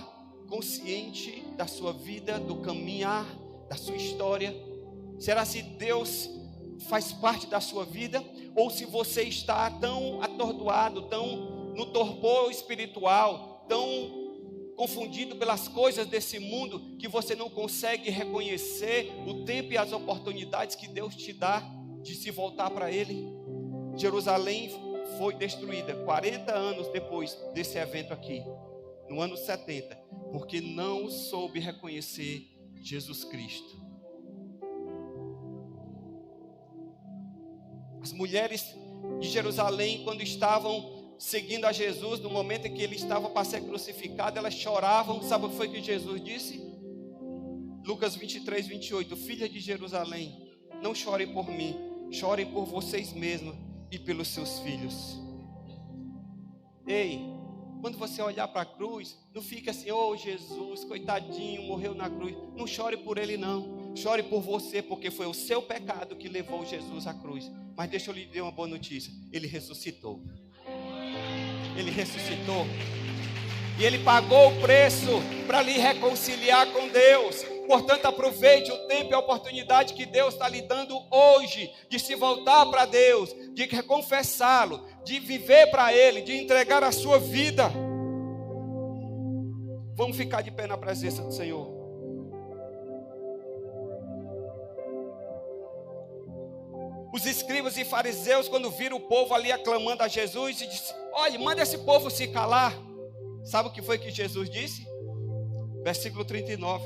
consciente da sua vida, do caminhar, da sua história? Será se Deus faz parte da sua vida? Ou se você está tão atordoado, tão no torpor espiritual, tão confundido pelas coisas desse mundo, que você não consegue reconhecer o tempo e as oportunidades que Deus te dá de se voltar para Ele? Jerusalém foi destruída 40 anos depois desse evento aqui, no ano 70, porque não soube reconhecer Jesus Cristo. As mulheres de Jerusalém, quando estavam seguindo a Jesus, no momento em que ele estava para ser crucificado, elas choravam. Sabe o que foi que Jesus disse? Lucas 23, 28. Filha de Jerusalém, não chorem por mim, chorem por vocês mesmos e pelos seus filhos. Ei, quando você olhar para a cruz, não fique assim: oh Jesus, coitadinho, morreu na cruz. Não chore por ele não, chore por você, porque foi o seu pecado que levou Jesus à cruz. Mas deixa eu lhe dar uma boa notícia: ele ressuscitou. Ele ressuscitou. E ele pagou o preço para lhe reconciliar com Deus. Portanto, aproveite o tempo e a oportunidade que Deus está lhe dando hoje, de se voltar para Deus, de confessá-lo, de viver para Ele, de entregar a sua vida. Vamos ficar de pé na presença do Senhor. Os escribas e fariseus, quando viram o povo ali aclamando a Jesus, e disse: olha, manda esse povo se calar. Sabe o que foi que Jesus disse? Versículo 39,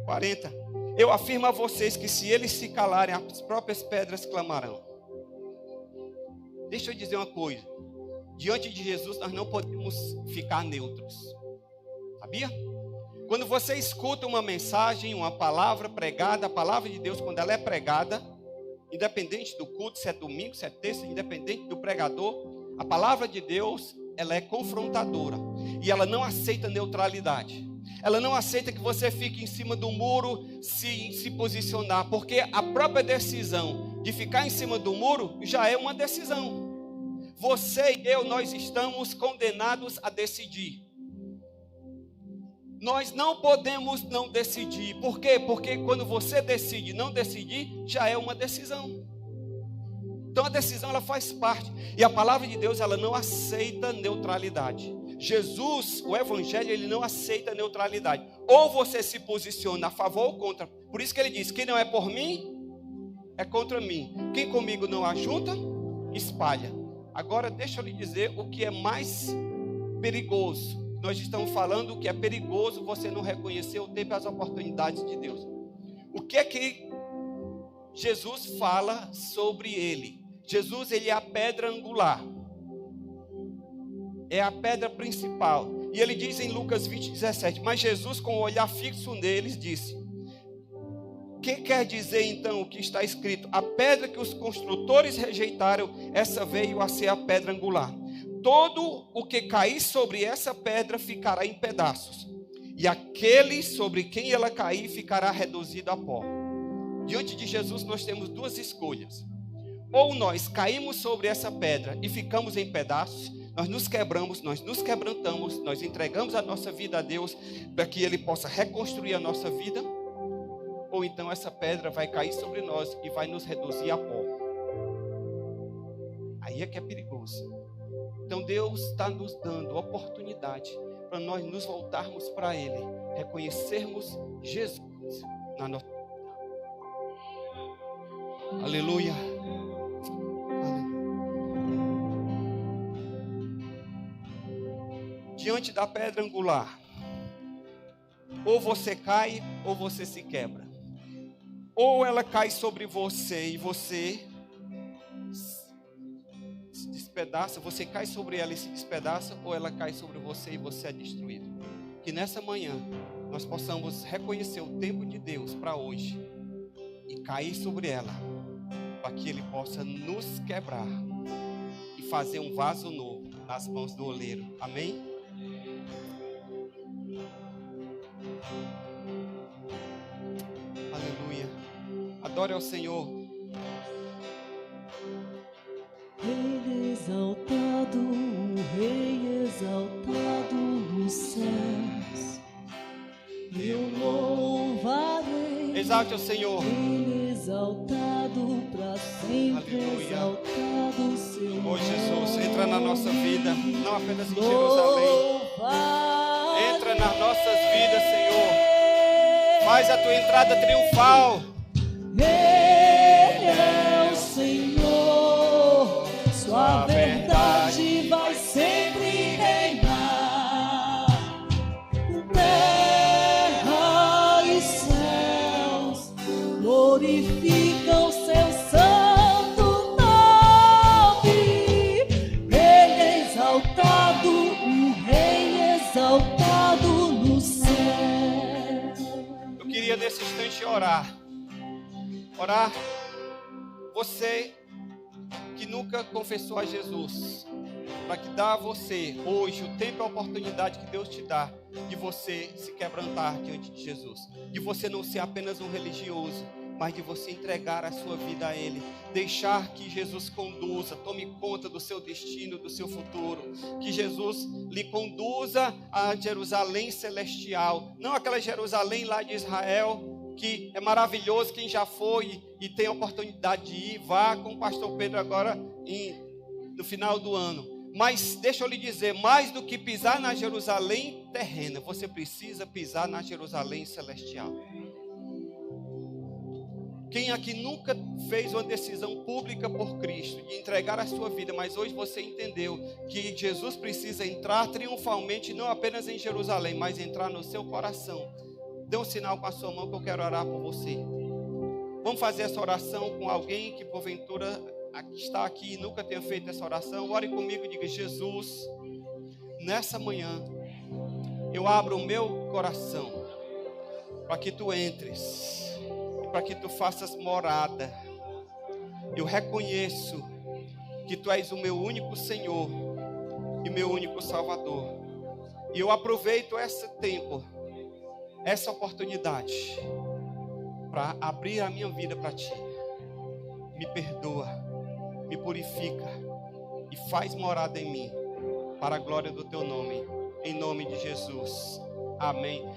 40. Eu afirmo a vocês que se eles se calarem, as próprias pedras clamarão. Deixa eu dizer uma coisa. Diante de Jesus nós não podemos ficar neutros. Sabia? Quando você escuta uma mensagem, uma palavra pregada, a palavra de Deus, quando ela é pregada, independente do culto, se é domingo, se é terça, independente do pregador, a palavra de Deus, ela é confrontadora. E ela não aceita neutralidade. Ela não aceita que você fique em cima do muro se posicionar. Porque a própria decisão de ficar em cima do muro já é uma decisão. Você e eu, nós estamos condenados a decidir. Nós não podemos não decidir. Por quê? Porque quando você decide não decidir, já é uma decisão. Então a decisão ela faz parte. E a palavra de Deus ela não aceita neutralidade. Jesus, o evangelho, ele não aceita neutralidade. Ou você se posiciona a favor ou contra. Por isso que ele diz, quem não é por mim, é contra mim. Quem comigo não ajunta, espalha. Agora deixa eu lhe dizer o que é mais perigoso. Nós estamos falando que é perigoso você não reconhecer o tempo e as oportunidades de Deus. O que é que Jesus fala sobre ele? Jesus, ele é a pedra angular. É a pedra principal. E ele diz em Lucas 20, 17. Mas Jesus, com o olhar fixo neles, disse: que quer dizer então o que está escrito? A pedra que os construtores rejeitaram, essa veio a ser a pedra angular. Todo o que cair sobre essa pedra ficará em pedaços, e aquele sobre quem ela cair ficará reduzido a pó. Diante de Jesus nós temos duas escolhas. Ou nós caímos sobre essa pedra e ficamos em pedaços, nós nos quebramos, nós nos quebrantamos, nós entregamos a nossa vida a Deus para que Ele possa reconstruir a nossa vida. Ou então essa pedra vai cair sobre nós e vai nos reduzir a pó. Aí é que é perigoso. Então Deus está nos dando oportunidade para nós nos voltarmos para Ele, reconhecermos Jesus na nossa vida. Aleluia. Diante da pedra angular, ou você cai ou você se quebra. Ou ela cai sobre você e você se despedaça, você cai sobre ela e se despedaça, ou ela cai sobre você e você é destruído. Que nessa manhã nós possamos reconhecer o tempo de Deus para hoje e cair sobre ela, para que Ele possa nos quebrar e fazer um vaso novo nas mãos do oleiro. Amém? Aleluia. Adore ao Senhor. Rei exaltado, o Rei exaltado nos céus, eu louvarei. Exalte ao Senhor. Ele exaltado para sempre. Aleluia. Exaltado seu nome. Oh Jesus, entra na nossa vida, não apenas em Jerusalém. Entra nas nossas vidas, Senhor. Faz a tua entrada triunfal. Ele é o Senhor, sua verdade vai sempre reinar. Terra e céus glorificam seu santo nome. Ele é exaltado, o Rei exaltado no céu. Eu queria nesse instante orar. Você que nunca confessou a Jesus, para que dá a você hoje o tempo e a oportunidade que Deus te dá de você se quebrantar diante de Jesus, de você não ser apenas um religioso, mas de você entregar a sua vida a Ele, deixar que Jesus conduza, tome conta do seu destino, do seu futuro, que Jesus lhe conduza a Jerusalém celestial, não aquela Jerusalém lá de Israel, que é maravilhoso. Quem já foi e tem a oportunidade de ir, vá com o pastor Pedro agora no final do ano. Mas deixa eu lhe dizer, mais do que pisar na Jerusalém terrena, você precisa pisar na Jerusalém celestial. Quem aqui nunca fez uma decisão pública por Cristo, de entregar a sua vida, mas hoje você entendeu que Jesus precisa entrar triunfalmente, não apenas em Jerusalém, mas entrar no seu coração. Dê um sinal com a sua mão que eu quero orar por você. Vamos fazer essa oração com alguém que porventura está aqui e nunca tenha feito essa oração. Ore comigo e diga: Jesus, nessa manhã, eu abro o meu coração para que tu entres, para que tu faças morada. Eu reconheço que tu és o meu único Senhor e meu único Salvador. E eu aproveito esse tempo, essa oportunidade, para abrir a minha vida para ti. Me perdoa, me purifica e faz morada em mim, para a glória do teu nome, em nome de Jesus. Amém.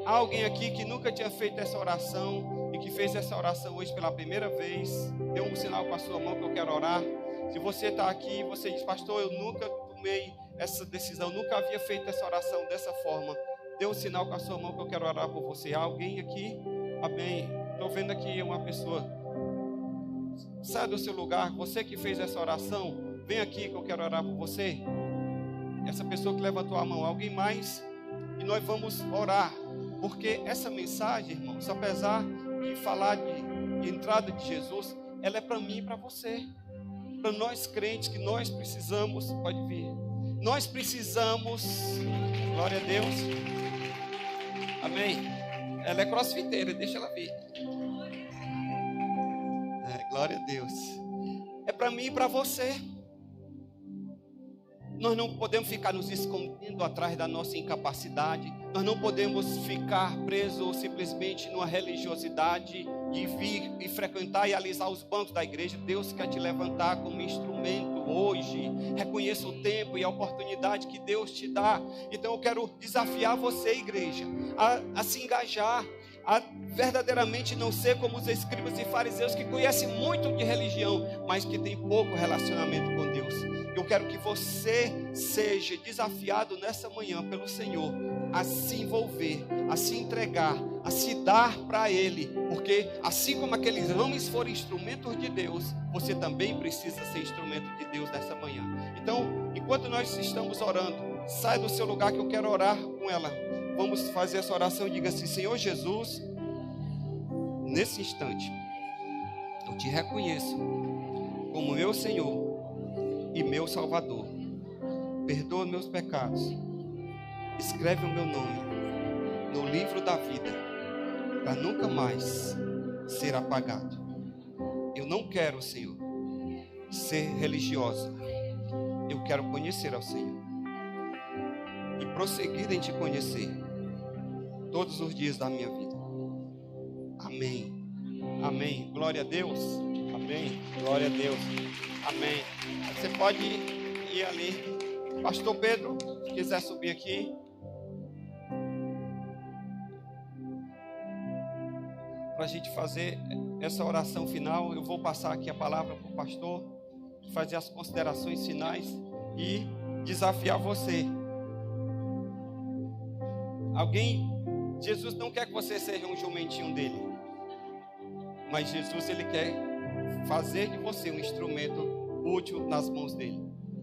Há alguém aqui que nunca tinha feito essa oração e que fez essa oração hoje pela primeira vez? Dê um sinal com a sua mão que eu quero orar. Se você está aqui e você diz: pastor, eu nunca tomei essa decisão, nunca havia feito essa oração dessa forma, dê um sinal com a sua mão que eu quero orar por você. Há alguém aqui? Amém. Estou vendo aqui uma pessoa. Sai do seu lugar. Você que fez essa oração, vem aqui que eu quero orar por você. Essa pessoa que levantou a mão. Alguém mais? E nós vamos orar. Porque essa mensagem, irmãos, apesar de falar de entrada de Jesus, ela é para mim e para você. Para nós crentes, que nós precisamos. Pode vir. Nós precisamos. Glória a Deus. Amém. Ela é crossfiteira, deixa ela vir. Glória a Deus. É para mim e para você. Nós não podemos ficar nos escondendo atrás da nossa incapacidade. Nós não podemos ficar presos simplesmente numa religiosidade de vir e frequentar e alisar os bancos da igreja. Deus quer te levantar como instrumento hoje. Reconheça o tempo e a oportunidade que Deus te dá. Então eu quero desafiar você, igreja, a se engajar, a verdadeiramente não ser como os escribas e fariseus que conhecem muito de religião, mas que tem pouco relacionamento com Deus. Eu quero que você seja desafiado nessa manhã pelo Senhor a se envolver, a se entregar, a se dar para Ele, porque assim como aqueles homens foram instrumentos de Deus, você também precisa ser instrumento de Deus nessa manhã. Então, enquanto nós estamos orando, sai do seu lugar que eu quero orar com ela. Vamos fazer essa oração e diga assim: Senhor Jesus, nesse instante, eu te reconheço como meu Senhor e meu Salvador. Perdoa meus pecados. Escreve o meu nome no livro da vida, para nunca mais ser apagado. Eu não quero, Senhor, ser religiosa. Eu quero conhecer ao Senhor e prosseguir em te conhecer todos os dias da minha vida. Amém. Amém. Glória a Deus. Amém. Glória a Deus. Amém. Você pode ir ali. Pastor Pedro, se quiser subir aqui. Para a gente fazer essa oração final, eu vou passar aqui a palavra para o pastor, fazer as considerações finais e desafiar você. Jesus não quer que você seja um jumentinho dele, mas Jesus, ele quer fazer de você um instrumento útil nas mãos dele.